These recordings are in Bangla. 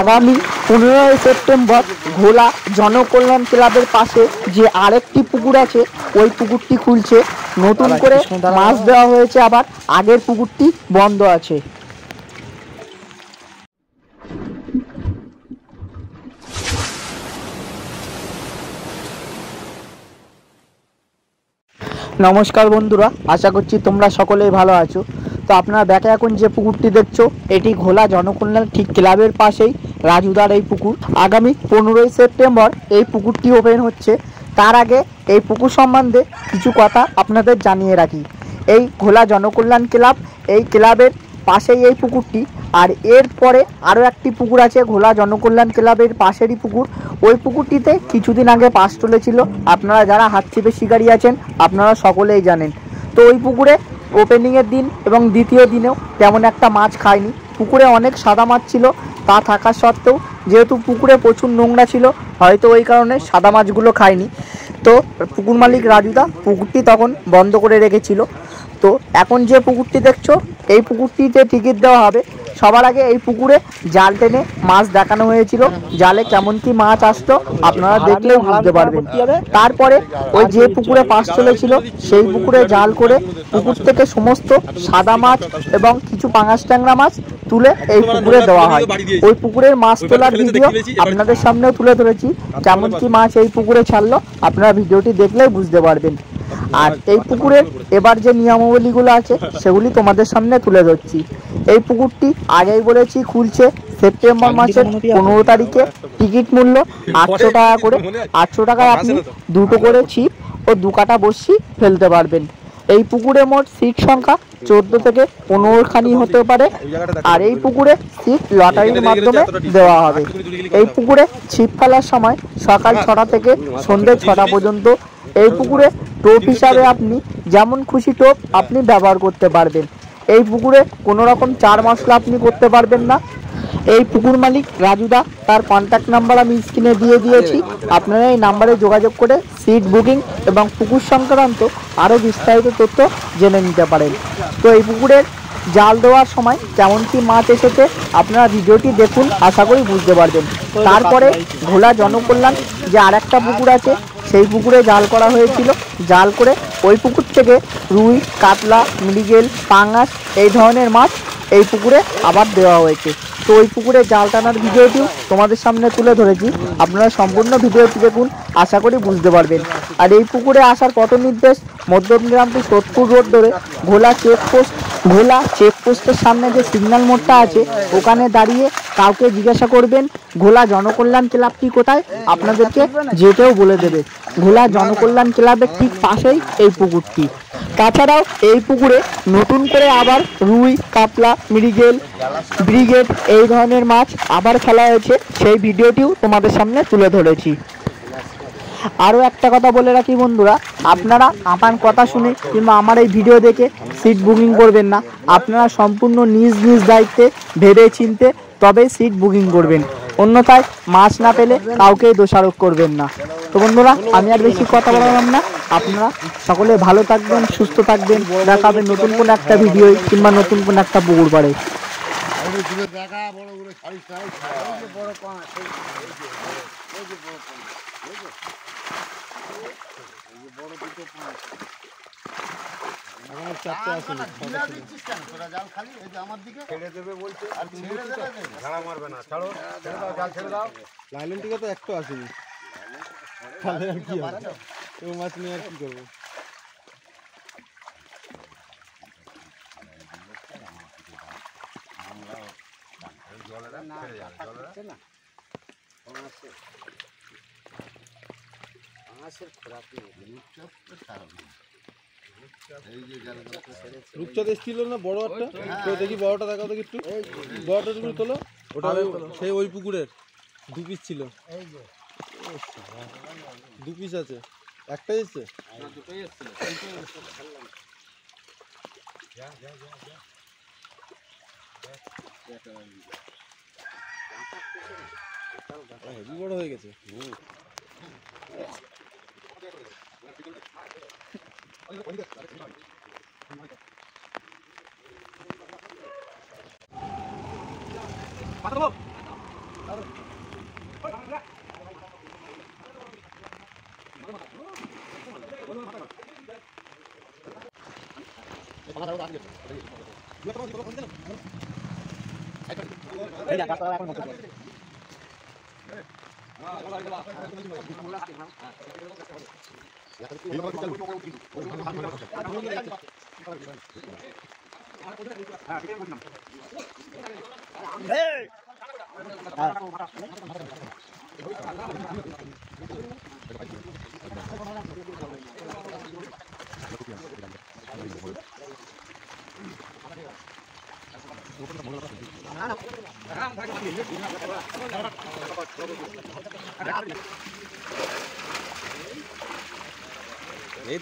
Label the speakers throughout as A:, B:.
A: আগামী 15 সেপ্টেম্বর ঘোলা জনকল্যাণ ক্লাবের পাশে যে আরেকটি পুকুর আছে ওই পুকুরটি খুলছে, নতুন করে মাছ দেওয়া হয়েছে, আবার আগের পুকুরটি বন্ধ আছে। নমস্কার বন্ধুরা, আশা করছি তোমরা সকলেই ভালো আছো। তো আপনারা দেখে এখন যে পুকুরটি দেখছো এটি ঘোলা জনকল্যাণ ঠিক ক্লাবের পাশেই রাজুদার এই পুকুর। আগামী 15 সেপ্টেম্বর এই পুকুরটি ওপেন হচ্ছে। তার আগে এই পুকুর সম্বন্ধে কিছু কথা আপনাদের জানিয়ে রাখি। এই ঘোলা জনকল্যাণ ক্লাব, এই ক্লাবের পাশেই এই পুকুরটি। আর এর পরে আরও একটি পুকুর আছে ঘোলা জনকল্যাণ ক্লাবের পাশেরই পুকুর। ওই পুকুরটিতে কিছুদিন আগে পাস তুলেছিল। আপনারা যারা হাত ছিপে শিকারী আছেন আপনারা সকলেই জানেন। তো ওই পুকুরে ওপেনিংয়ের দিন এবং দ্বিতীয় দিনেও তেমন একটা মাছ খায়নি। পুকুরে অনেক সাদা মাছ ছিল, তা থাকা সত্ত্বেও যেহেতু পুকুরে প্রচুর নোংরা ছিল হয়তো ওই কারণে সাদা মাছগুলো খায়নি। তো পুকুর মালিক রাজুদা পুকুরটি তখন বন্ধ করে রেখেছিল। তো এখন যে পুকুরটি দেখছো এই পুকুরটিতে টিকিট দেওয়া হবে। সবার আগে এই পুকুরে জাল টেনে মাছ দেখানো হয়েছিল, জালে কেমন কি মাছ আসতো আপনারা দেখলেও বুঝতে পারবেন। তারপরে ওই যে পুকুরে পাস চলেছিল সেই পুকুরে জাল করে পুকুর থেকে সমস্ত সাদা মাছ এবং কিছু পাঙাশ ট্যাংরা মাছ তুলে এই পুকুরে দেওয়া হয়। ওই পুকুরের মাছ তোলার ভিডিও আপনাদের সামনেও তুলে ধরেছি। কেমন কি মাছ এই পুকুরে ছাড়লো আপনারা ভিডিওটি দেখলেই বুঝতে পারবেন। আর এই পুকুরের এবার যে নিয়মাবলীগুলো আছে সেগুলি তোমাদের সামনে তুলে ধরছি। এই পুকুরটি আগেই বলেছি খুলছে সেপ্টেম্বর মাসের 15 তারিখে। টিকিট মূল্য 800 টাকা করে। 800 টাকায় আপনি দুটো করে ছিপ ও 2 কাটা বড়শি ফেলতে পারবেন। এই পুকুরে মোট সিট সংখ্যা 14 থেকে 15 খানি হতে পারে। আর এই পুকুরে সিট লটারির মাধ্যমে দেওয়া হবে। এই পুকুরে ছিপ ফেলার সময় সকাল 6টা থেকে সন্ধ্যে 6টা পর্যন্ত। এই পুকুরে টোপ হিসাবে আপনি যেমন খুশি টোপ আপনি ব্যবহার করতে পারবেন। এই পুকুরে কোনো রকম চার মশলা আপনি করতে পারবেন না। এই পুকুর মালিক রাজুদা তার কন্ট্যাক্ট নাম্বার আমি স্ক্রিনে দিয়ে দিয়েছি। আপনারা এই নাম্বারে যোগাযোগ করে সিট বুকিং এবং পুকুর সংক্রান্ত আরও বিস্তারিত তথ্য জেনে নিতে পারেন। তো এই পুকুরের জাল দেওয়ার সময় কেমন কি মাছ এসেছে আপনারা ভিডিওটি দেখুন, আশা করি বুঝতে পারবেন। তারপরে ঘোলা জনকল্যাণ যে আরেকটা পুকুর আছে সেই পুকুরে জাল করা হয়েছিল। জাল করে ওই পুকুর থেকে রুই, কাতলা, মৃগেল, পাঙাশ এই ধরনের মাছ এই পুকুরে আবার দেওয়া হয়েছে। তো ওই পুকুরে জাল টানার ভিডিওটিও তোমাদের সামনে তুলে ধরেছি। আপনারা সম্পূর্ণ ভিডিওটি দেখুন, আশা করি বুঝতে পারবেন। আর এই পুকুরে আসার পথ নির্দেশ মধ্যমগ্রাম টু সোদপুর রোড ধরে ঘোলা চেকপোস্টের সামনে যে সিগন্যাল মোড়টা আছে ওখানে দাঁড়িয়ে কাউকে জিজ্ঞাসা করবেন ঘোলা জনকল্যাণ ক্লাবটি কোথায়, আপনাদেরকে যেতেও বলে দেবে। ঘোলা জনকল্যাণ ক্লাবের ঠিক পাশেই এই পুকুরটি। তাছাড়াও এই পুকুরে নতুন করে আবার রুই, কাতলা, মৃগেল, ব্রিগেড এই ধরনের মাছ আবার ফেলা হয়েছে, সেই ভিডিওটিও তোমাদের সামনে তুলে ধরেছি। আরও একটা কথা বলে রাখি বন্ধুরা, আপনারা আমার কথা শুনে কিংবা আমার এই ভিডিও দেখে সিট বুকিং করবেন না। আপনারা সম্পূর্ণ নিজ নিজ দায়িত্বে ভেবে চিনতে তবেই সিট বুকিং করবেন, অন্যথায় মাছ না পেলে কাউকেই দোষারোপ করবেন না। তো বন্ধুরা আমি আর বেশি কথা বললাম না, আপনারা সকলে ভালো থাকবেন, সুস্থ থাকবেন। দেখা হবে নতুন কোনো একটা ভিডিও কিংবা নতুন কোনো একটা পুকুর পাড়ে।
B: লাইলেন থেকে তো একটু আসেনি, তাহলে আর কি হবে? ও মাছ নিয়ে আর কি করবো? রূপচাঁদ এসেছিল না বড় একটা? দেখি বড়টা দেখাও দেখি একটু। বড়টা তুমি তোলো, ওটা সেই ওই পুকুরের 2 পিস ছিল। 2 পিস আছে, একটাই এসছে। হেভি বড় হয়ে গেছে।
C: এই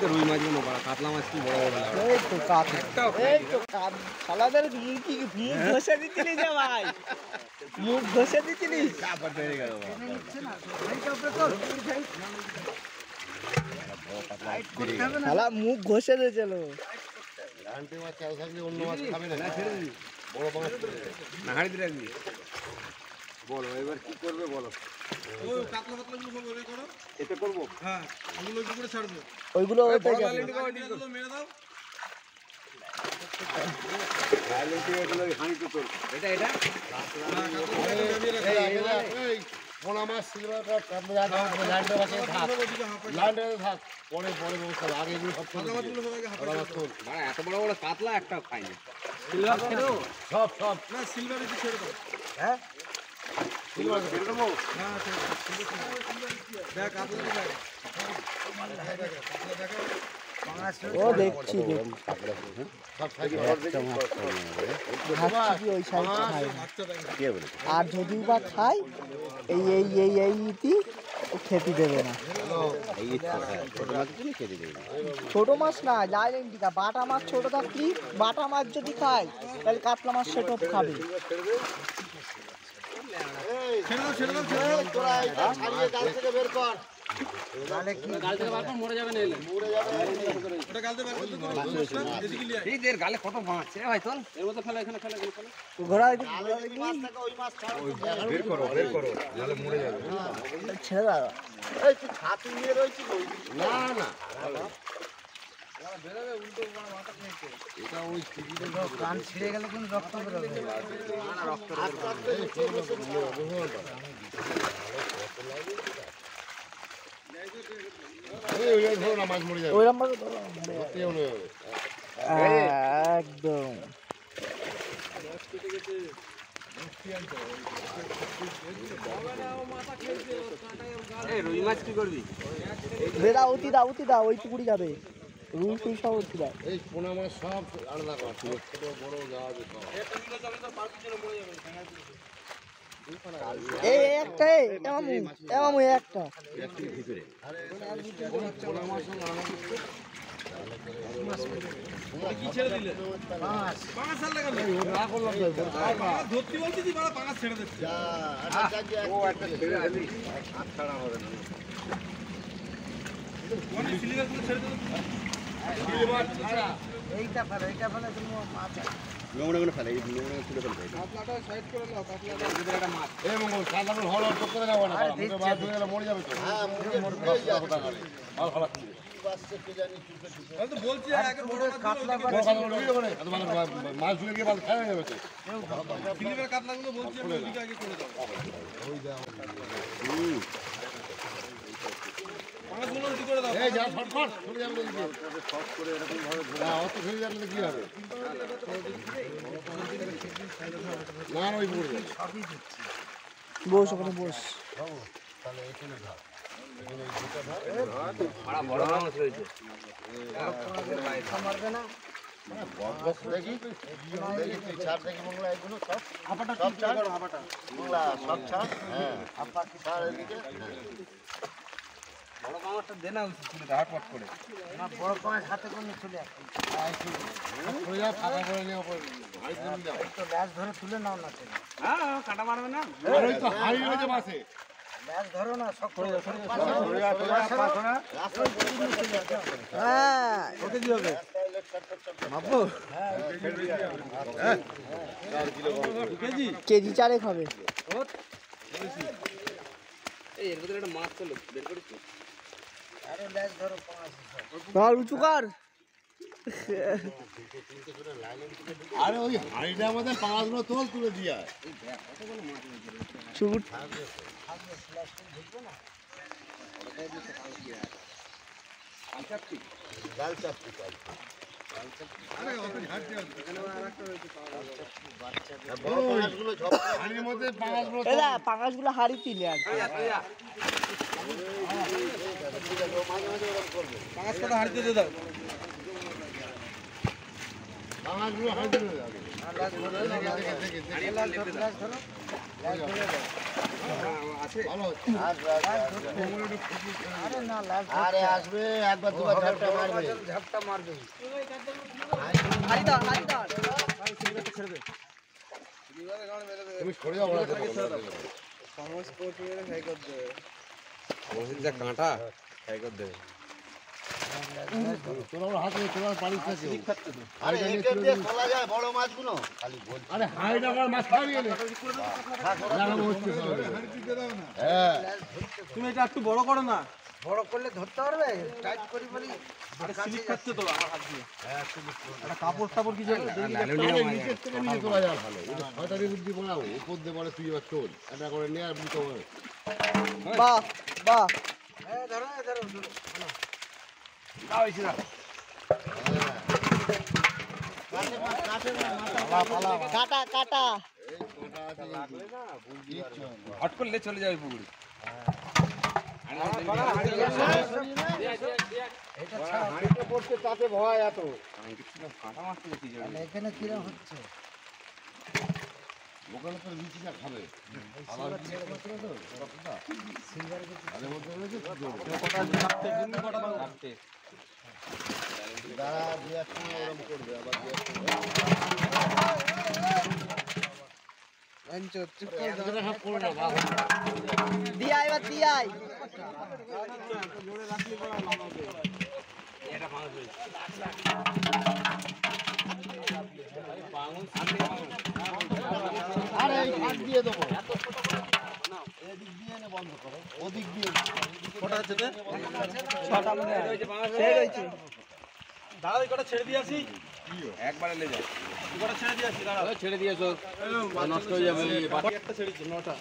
C: তো রুই মাছগুলো বড়, কাতলা মাছ কি বড় বড় লাগে।
A: এই তো কাপ, এই তো কাপ শালাদের মুখ ঘষে দিচ্ছিলিস যে ভাই, মুখ ঘষে দিচ্ছিলিস।
C: চাপা বেড়ে গেল
A: শালা মুখ ঘষে দিয়েছিল।
C: অন্য মাছ খাবে না, ছেড়ে দিবি বড় মাছ না, হাঁড়িতে রাখবি। বলো এবার কি করবে বলো।
B: ওই কাতলা পাতলাগুলো সব বের করো।
C: এতে করবো
B: হ্যাঁ, ওগুলো একটু করে ছাড়বো।
A: ওইগুলো ওইটা
C: বড়
A: যাবে।
B: এগুলো মেরে দাও।
C: হাঁড়িতে তোর এটা এটা
B: হ্যাঁ, কাতলাগুলো নামিয়ে রাখো।
D: পোনা মাছ সিলভারটা ল্যান্ডের কাছে থাক, ল্যান্ডের থাক, পরে পরে ব্যবস্থা হবে। আগে এগুলো সব
B: কাতলা মাছগুলো সবাইকে হাফ
D: মাছ তোল,
C: মানে এত বড় বড় কাতলা একটাও খাইনি।
D: সব সব
B: না, সিলভার একটু ছেড়ে দাও।
A: হ্যাঁ
D: সিলভার ছেড়ে দেবো।
B: হ্যাঁ, ছেড়ে দাও। দেখ কাতলা দেখ। কাতলা দেখো।
A: ও দেখছি
D: সব সাইজে
A: ভাবছি কি ওই সাইড খাই না।
B: বাচ্চা দেখো।
C: কে বলে
A: আর যদি বা খাই এই এই এই এই ইতি ও খেতে দেবে না।
C: এই ছোট মাছ তুমি খেতে দেবে।
A: ছোট মাছ না, লাইলেন্টিকা বাটা মাছ ছোট থাকলি, বাটা মাছ যদি খাই তাহলে কাতলা মাছ সেটপ খাবে।
B: ছেড়ে দাও, ছেড়ে দাও, ছেড়ে দাও।
D: তোরা এটা ছাড়িয়ে গাল থেকে বের কর।
B: ওটা গালতে বার করতে তোমার সমস্যা, এদিকে নিয়ে আয়।
C: এই দের গালে কত মাছ রে ভাই, চল এর মধ্যে ফেলা, এখানে ফেলা, ফেলা
A: ঘোড়া
D: গালে যদি মাছ থাকে ওই মাছ ছাড়ো।
C: বের করো নাহলে মরে যাবে।
A: ছেড়ে দাও।
D: এই তুই ছাতি নিয়ে রয়েছিস ওই না না
A: কান ছিঁড়ে গেলে কিন্তু রক্ত বেরোবে।
D: আস্তে আস্তে নিচে বসে ধরো না, মাছ মরে যাবে।
A: ওইরকম ভাবে ধরো, মরে যাবে।
D: কেউ নেই হবে।
A: একদম
C: এই রুই মাছ কি করবি?
A: বেড়া অতি দা, অতি দা, ওই পুকুরি যাবে। রুই ফুই সব অতি দা।
D: এই পোনা মাছ সব আলাদা কর, ছোট বড় যা হবে সব।
A: এই একটা এমামু একটা
C: ভিতরে
B: কি ছেড়ে দিলে? পাঙাশ ছাড়লে কেন? পাঙাশ ধরতে বলতেছি, বাড়া পাঙাশ ছেড়ে দিচ্ছে।
D: যা, আচ্ছা, যা,
C: ও একটা ছেড়ে দিলি হাত ছাড়া হবে না।
B: কোন সিলিগারগুলো ছেড়ে দিলে?
C: নোংরা করে ফেলে, এই নোংরা তুলে ফেলবে।
B: কাতলাটা সাইড করে নাও, কাতলাটা।
C: একটা মাছ
D: এই মঙ্গল, কাতলা হল হল চোখ করে যাবো না, মুখে মাছ ঢুকে গেলে মরে যাবে তো। হ্যাঁ, মুখে ঢুকে যাবে। ভালো ভালো।
B: আমি তো বলছি আগে বড় কাতলা
D: বড় কাতলা ঢুকে যাবে না, এত ভালো মাছ ঢুকে গিয়ে ভালো খাওয়া যাবে তো।
B: সিলিভার কাতলাগুলো বলছি আমি ওইদিকে আগে করে দাও। পাঙাশগুলো ওইদিকে করে দাও।
D: এই যা ফটফট চলে যাবে ওদিকে। হ্যাঁ, অত ফেলে যাবে তো কি হবে? না না, ওই পুকুরে যাবে।
A: বস ওখানে বস।
C: বড় মাছ রয়েছে।
D: দেখি তুই ছাড় দেখি মঙ্গলা, এগুলো সব সব ছাড় মঙ্গলা, সব ছাড়। হ্যাঁ, ছাড় এদিকে।
C: বড় মাছটা দে না তুলে হাট পাট করে।
D: চলে যাও, ফাঁকা করে নিয়ে হাড়ি তুলে যাও।
C: হ্যাঁ কাটা মারবে না।
D: আর ওই তো হাড়ি রয়েছে মাছে।
A: হ্যাঁ
B: ওকে কি হবে?
A: কেজি চারেক হবে। ধর উঁচু কর।
D: আরে ওই হাঁড়িটার মধ্যে পাঁচগুলো তোল তুলে দিয়া
A: চুট
D: ডাল চাপটি হাঁড়ির মধ্যে পাঁচগুলো
A: এরা পাঙাশগুলো হাড়ি তিলে আর
B: পাঁচ কটা হাঁড়িতে দিয়ে দাও।
D: পাঁচগুলো হাঁড়ি তুলে যাবে আরে আসবে একবার দুবার ঝাপটা মারবে তুমি সরে যাও
B: কাঁটা খাই করে দেবে।
D: তোরা হাতে তোমার বাড়ি থাকে আরে এটার দিয়ে খোলা যায় বড় মাছগুলো খালি বল আরে হাইড আমার মাছ খাইয়ে নে হ্যাঁ
B: তুমি এটা একটু বড় করো না।
A: বড় করলে ধরতে পারবে টাইট করি বলি
B: আরে স্লিপ খাচ্ছে তো আমার হাত দিয়ে। একটা কাপড় টাপড় কি যাবে
D: নিচের থেকে নিয়ে তোলা যায় ভালো এটা ছয়টারি বুদ্ধি বানাও উপর দিয়ে বলে তুই এবার চল এটা করে নিয়ে আর বুঝতে পারবে
A: বাহ বাহ কাটা কাটা
C: হট করলে চলে যাবে পুকুরে।
D: হাঁড়িতে পড়ছে তাতে ভয় এত
A: এখানে কিরম হচ্ছে
D: ওখানে তো লিচিটা খাবে আবার আরে মধ্যে রয়েছে দাঁড়া দিয়ে এক সময় ওরম করবে আবার দিয়ে
A: দিয়া এবার দিয়াই
D: আরে এই হাত দিয়ে দেবো এদিক দিয়ে এনে বন্ধ করো ওদিক দিয়ে
B: কটা আছে রে?
A: ছটা মনে হয় সেই রয়েছে
B: দাঁড়া এই কটা ছেড়ে দিয়ে আসি।
C: একবারে লে যাও,
B: এই কটা ছেড়ে দিয়ে আসি দাঁড়া।
C: ছেড়ে দিয়েছো নষ্ট হয়ে যাবে।
B: একটা ছেড়েছি 9টা।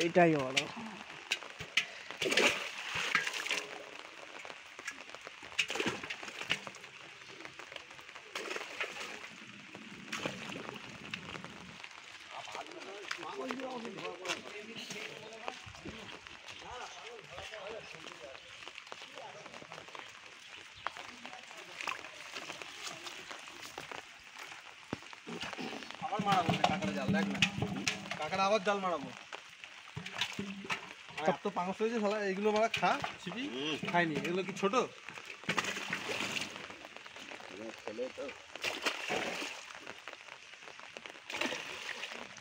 A: এইটাই বড়
B: আবার মারাবো কাঁকড়া জাল, দেখ না কাঁকড়া আবার জাল মারাবো। সব তো পাঙাশ হয়েছে শালা, এইগুলো মারা খা ছিপি খাইনি, এগুলো কি ছোট?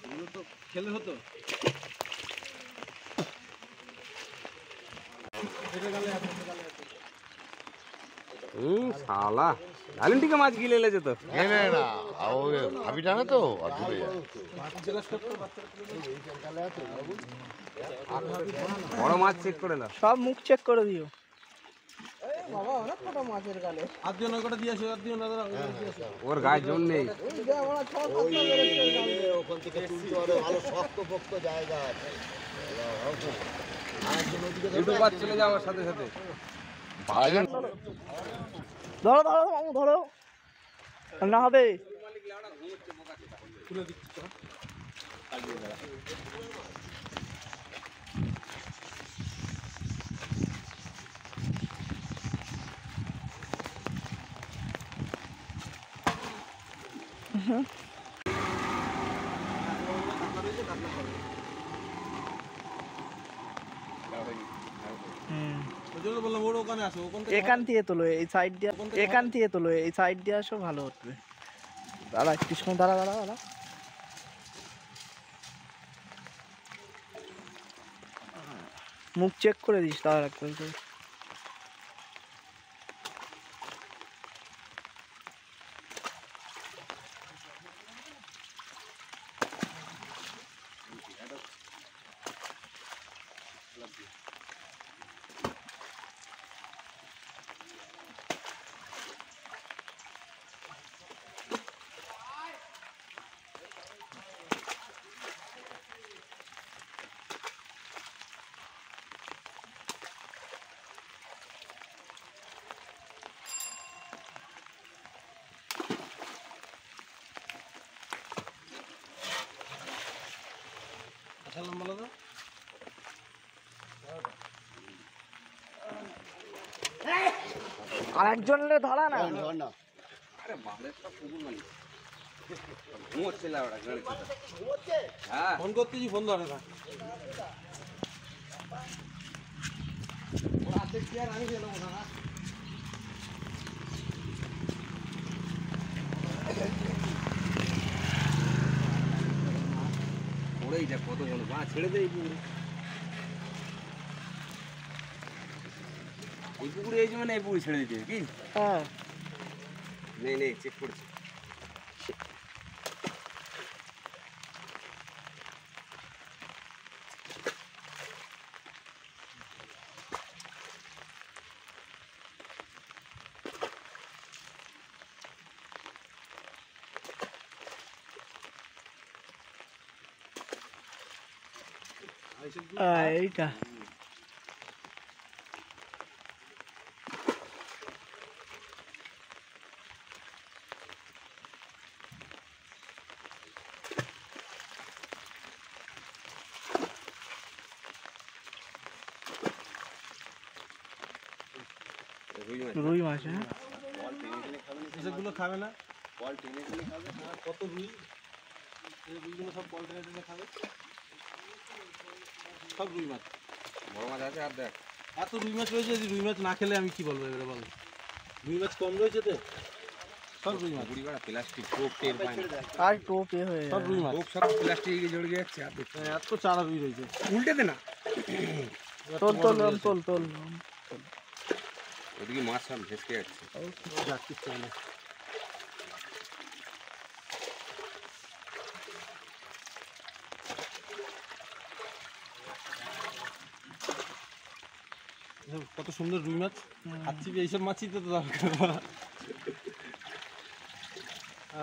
B: এগুলো তো খেলে হতো।
C: শালা ভ্যালেন্টিকে মাছ গিলে এলেছে তো।
D: না ভাবি টানে তো আর ডুবে যায়
C: বড় মাছ চেক করে দাও।
A: সব মুখ চেক করে দিও।
B: আর দিও না, কটা দিয়ে আসো, আর দিও না দাদা,
C: ওর গায়ে জোর নেই।
D: ওখান থেকে তুলতে হবে ভালো শক্ত পোক্ত জায়গা আছে
C: দুটো মাছ চলে যাওয়ার সাথে সাথে।
A: ধরো ধরো মামু ধরো না হবে
B: ওই জন্য বললাম ওর ওখানে আসো,
A: এখান থেকে তোলো, এই সাইড দিয়ে, এখান থেকে তোলো, এই সাইড দিয়ে আসো, ভালো উঠবে। দাঁড়া একটু সময়, দাঁড়া দাঁড়া দাঁড়া, মুখ চেক করে দিস তার একবার করে। আর একজনের ধরা না,
C: আরে বালের সব পুকুর মানে ঘুমোচ্ছে না ওরা। হ্যাঁ
B: ফোন করতেছি, ফোন ধরে না।
C: ওরাই যা কত বড় মা ছেড়ে দেয় এই পুকুরে। এই পুকুরে এই যে মানে এই পুকুরে ছেড়ে দিতে কি?
A: হ্যাঁ
C: নেই নেই চেক করছি।
A: এইটা রুই মাছ। হ্যাঁ
B: এসবগুলো খাবে না,
D: বল টেনে টেনে খাবে।
B: কত রুই, এই রুইগুলো সব বল টেনে টেনে খাবে, সব রুই মাছ।
C: বড় মাছ আছে আর দেখ
B: এত রুই মাছ রয়েছে, যদি রুই মাছ না খেলে আমি কি বলবো এবারে বল। রুই মাছ কম রয়েছে তো, সব রুই মাছ।
C: বুড়ি বাড়া প্লাস্টিক টোপ টের পায় না।
A: আর টোপ এ হয়ে
B: সব রুই মাছ,
C: টোপ সব প্লাস্টিকে জড়ে যাচ্ছে আর দেখতে
B: এত চারা রুই রয়েছে।
C: উল্টে দে না।
A: তোল তোল তোল তোল।
C: ওদিকে মাছ সব ভেসকে যাচ্ছে।
B: যাচ্ছিস তাহলে। কত সুন্দর রুই মাছ খাচ্ছি, এইসব মাছই তো দরকার।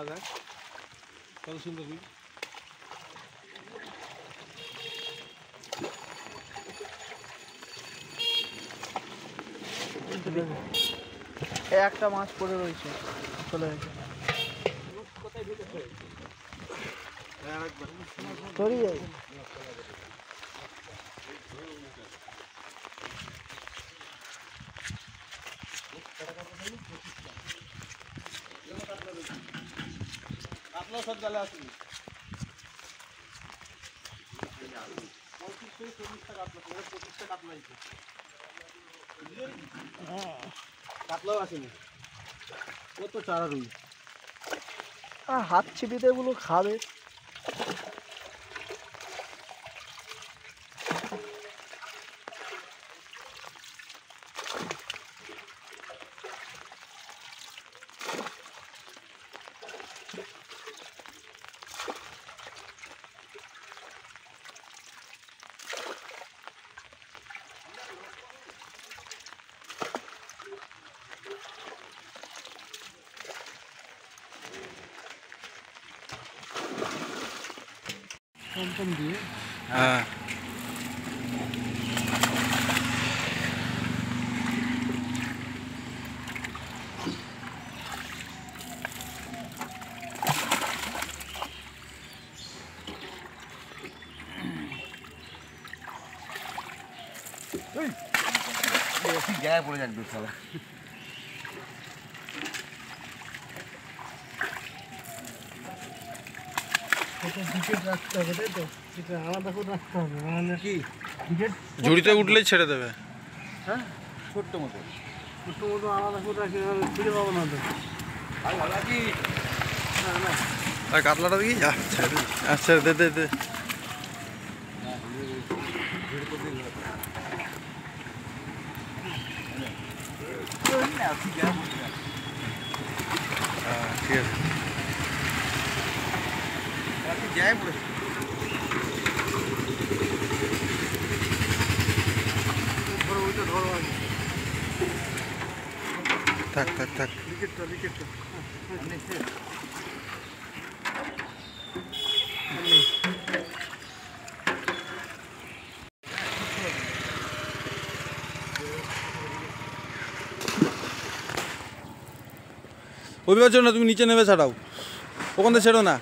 B: দেখ কত সুন্দর রুই।
A: একটা মাছ পড়ে রয়েছে, চলে গেছে। সরিয়ে
B: কাতলা সব জালে আসেনি। কাতলাও আসেনি, কত চারা রুই।
A: হাত ছিপিতে এগুলো খাবে।
B: টমটম দিয়ে
C: হ্যাঁ জায়গায় পড়ে যাক দুধ
A: রাখতে হবে, তাই তো? সেটা আলাদা করে রাখতে হবে, নাহলে
B: কি
A: ক্রিকেট
B: ঝুড়িতে উঠলেই ছেড়ে দেবে।
A: হ্যাঁ
B: ছোট্ট মতো
C: আলাদা কোথায় খুঁজে পাবো না তো।
B: ভালো আছি কাতলাটা দেখি আচ্ছা দে দে দে ঠিক আছে যাই পড়ে থাক থাক থাক ওইভাবে ছেড়ো না, তুমি নিচে নেমে ছাড়াও, ওখান থেকে ছেড়ো না।